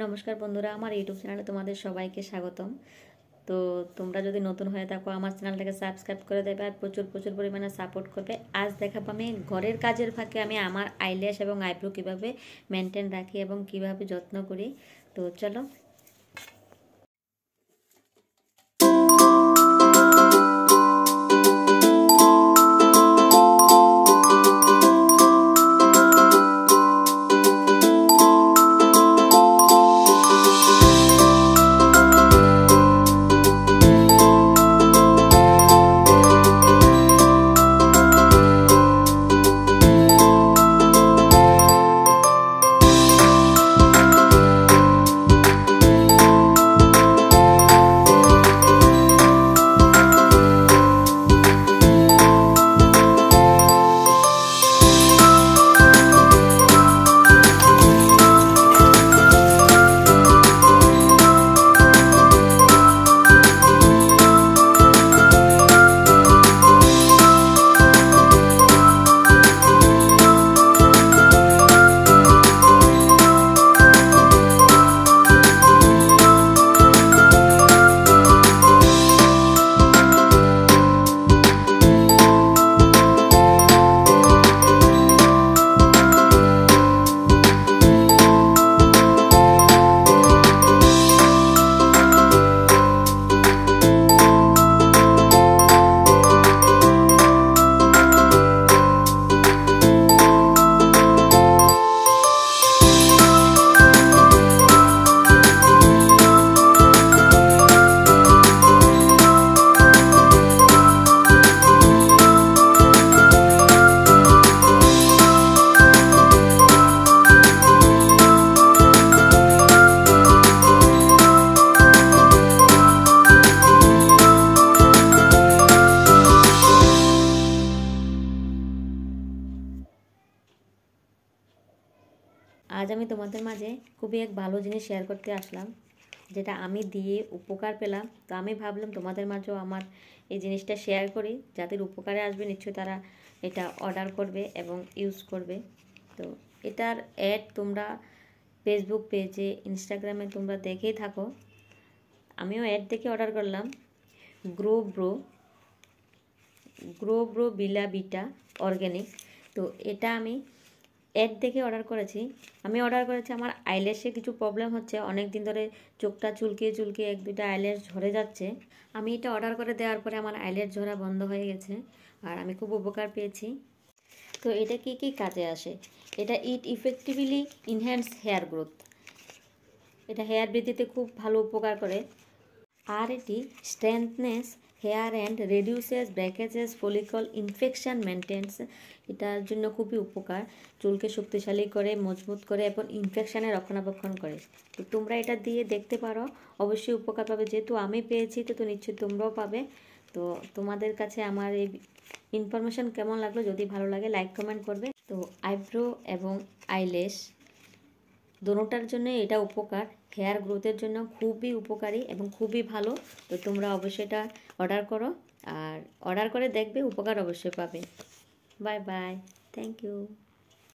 নমস্কার বন্ধুরা, আমার ইউটিউব চ্যানেলে তোমাদের সবাইকে স্বাগতম। তো তোমরা যদি নতুন হয়ে থাকো আমার চ্যানেলটাকে সাবস্ক্রাইব করে দেবে আর প্রচুর প্রচুর পরিমাণে সাপোর্ট করবে। আজ দেখাবো আমি ঘরের কাজের ফাঁকে আমি আমার আইল্যাশ এবং আইব্রো কীভাবে মেনটেন রাখি এবং কীভাবে যত্ন করি। তো চলো। আজ আমি তোমাদের মাঝে খুবই এক ভালো জিনিস শেয়ার করতে আসলাম, যেটা আমি দিয়ে উপকার পেলাম। তো আমি ভাবলাম তোমাদের মাঝেও আমার এই জিনিসটা শেয়ার করি, যাদের উপকারে আসবে নিশ্চয়ই তারা এটা অর্ডার করবে এবং ইউজ করবে। তো এটার অ্যাড তোমরা ফেসবুক পেজে, ইনস্টাগ্রামে তোমরা দেখেই থাকো। আমিও অ্যাড দেখে অর্ডার করলাম। গ্রো ব্রো বিলা বিটা অর্গ্যানিক। তো এটা আমি অ্যাড দেখে অর্ডার করেছি। আমি অর্ডার করেছি, আমার আইল্যাশে কিছু প্রবলেম হচ্ছে, অনেক দিন ধরে চোখটা চুলকিয়ে চুলকিয়ে এক দুইটা আইল্যাশ ঝরে যাচ্ছে। আমি এটা অর্ডার করে দেওয়ার পরে আমার আইল্যাশ ঝরা বন্ধ হয়ে গেছে আর আমি খুব উপকার পেয়েছি। তো এটা কি কি কাজে আসে? এটা ইফেক্টিভলি ইনহ্যান্স হেয়ার গ্রোথ, এটা হেয়ার বৃদ্ধিতে খুব ভালো উপকার করে। আর এটি strengthness hair and reduces breakages follicle infection maintains, এটার জন্য খুবই উপকার। চুলকে শক্তিশালী করে, মজবুত করে এবং ইনফেকশানে রক্ষণাবেক্ষণ করে। তো তোমরা এটা দিয়ে দেখতে পারো, অবশ্যই উপকার পাবে। যেহেতু আমি পেয়েছি তো নিশ্চয়ই তোমরাও পাবে। তো তোমাদের কাছে আমার এই ইনফরমেশন কেমন লাগলো? যদি ভালো লাগে লাইক কমেন্ট করবে। তো আইব্রো এবং আইল্যাশ দোনোটার জন্য এটা উপকার, হেয়ার গ্রোথের জন্য খুবই উপকারী এবং খুবই ভালো। তো তোমরা অবশ্যই এটা অর্ডার করো আর অর্ডার করে দেখবে, উপকার অবশ্যই পাবে। Bye bye, thank you.